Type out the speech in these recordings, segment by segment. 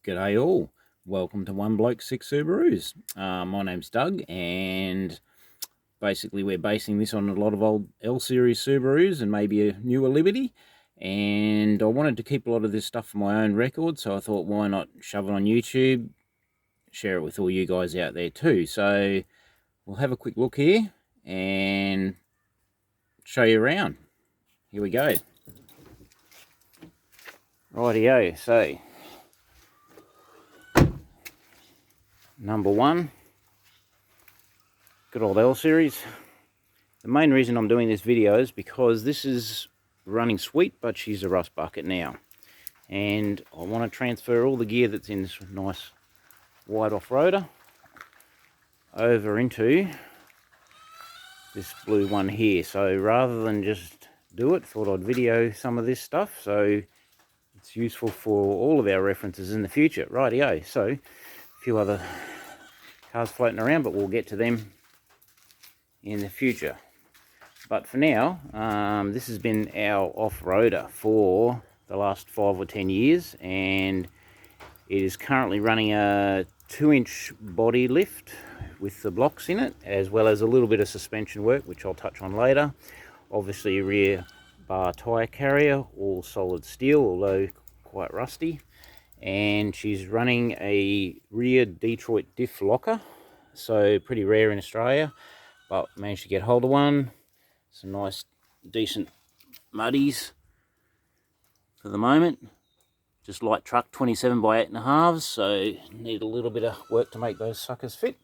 G'day all, welcome to One Bloke 6 Subarus. My name's Doug, and basically we're basing this on a lot of old L series Subarus and maybe a newer Liberty, and I wanted to keep a lot of this stuff for my own record, so I thought why not shove it on YouTube, share it with all you guys out there too. So we'll have a quick look here and show you around. Here we go. Rightio, so number one, good old L series. The main reason I'm doing this video is because this is running sweet, but she's a rust bucket now, and I want to transfer all the gear that's in this nice wide off-roader over into this blue one here. So rather than just do it, thought I'd video some of this stuff so it's useful for all of our references in the future. Rightio, so a few other cars floating around, but we'll get to them in the future. But for now, this has been our off-roader for the last 5 or 10 years, and it is currently running a 2-inch body lift with the blocks in it, as well as a little bit of suspension work, which I'll touch on later. Obviously a rear bar tyre carrier, all solid steel, although quite rusty. And she's running a rear Detroit diff locker, so pretty rare in Australia, but managed to get hold of one. Some nice decent muddies for the moment. Just light truck, 27 by 8.5, so need a little bit of work to make those suckers fit.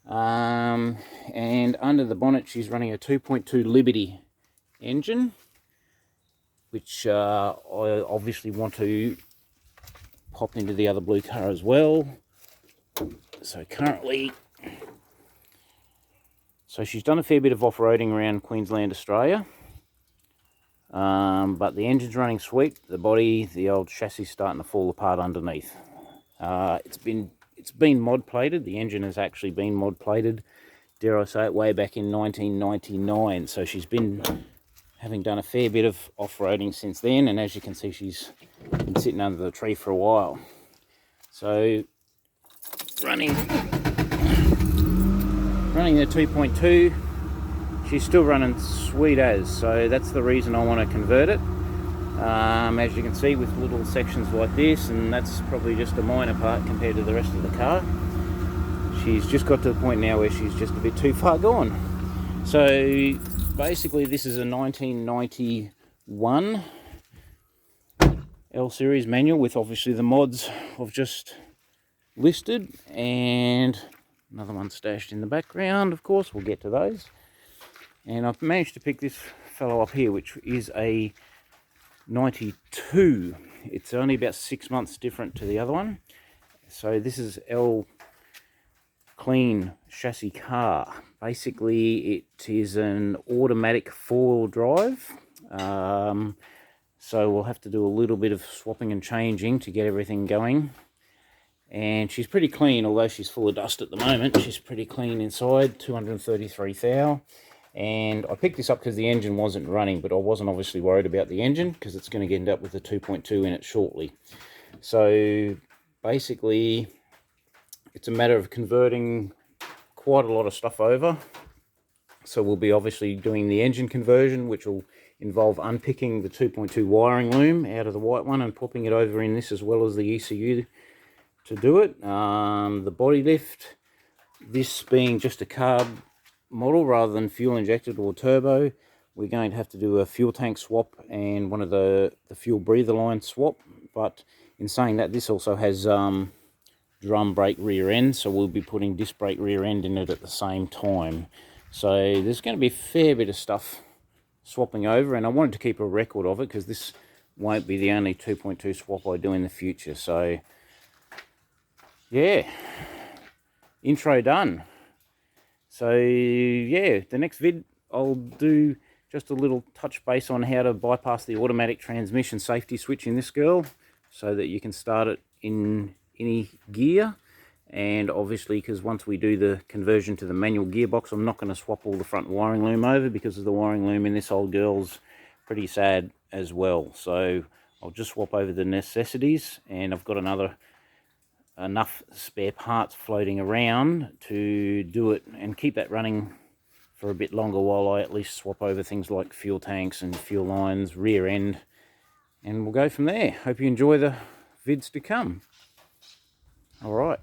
And under the bonnet she's running a 2.2 Liberty engine, which I obviously want to pop into the other blue car as well. So currently, she's done a fair bit of off-roading around Queensland, Australia, but the engine's running sweet. The body, the old chassis, starting to fall apart underneath. It's been mod plated. The engine has actually been mod plated, dare I say it, way back in 1999. So she's been having done a fair bit of off-roading since then, and as you can see, she's been sitting under the tree for a while. So running the 2.2, she's still running sweet as, so that's the reason I want to convert it. As you can see, with little sections like this, and that's probably just a minor part compared to the rest of the car. She's just got to the point now where she's just a bit too far gone. So basically this is a 1991 L series manual with obviously the mods I've just listed, and another one stashed in the background, of course, we'll get to those. And I've managed to pick this fellow up here, which is a 92. It's only about 6 months different to the other one. So this is L clean chassis car. Basically it is an automatic 4-wheel drive. So we'll have to do a little bit of swapping and changing to get everything going. And she's pretty clean, although she's full of dust at the moment. She's pretty clean inside, 233 thou. And I picked this up because the engine wasn't running, but I wasn't obviously worried about the engine because it's going to end up with a 2.2 in it shortly. So basically it's a matter of converting quite a lot of stuff over. So we'll be obviously doing the engine conversion, which will involve unpicking the 2.2 wiring loom out of the white one and popping it over in this, as well as the ECU to do it. The body lift, this being just a carb model rather than fuel injected or turbo, we're going to have to do a fuel tank swap and one of the fuel breather line swap. But in saying that, this also has drum brake rear end, so we'll be putting disc brake rear end in it at the same time. So there's going to be a fair bit of stuff swapping over, and I wanted to keep a record of it because this won't be the only 2.2 swap I do in the future. So yeah, intro done. So yeah, the next vid I'll do just a little touch base on how to bypass the automatic transmission safety switch in this girl so that you can start it in any gear. And obviously, because once we do the conversion to the manual gearbox, I'm not going to swap all the front wiring loom over because of the wiring loom in this old girl's pretty sad as well. So I'll just swap over the necessities, and I've got another enough spare parts floating around to do it and keep that running for a bit longer while I at least swap over things like fuel tanks and fuel lines, rear end, and we'll go from there. Hope you enjoy the vids to come. All right.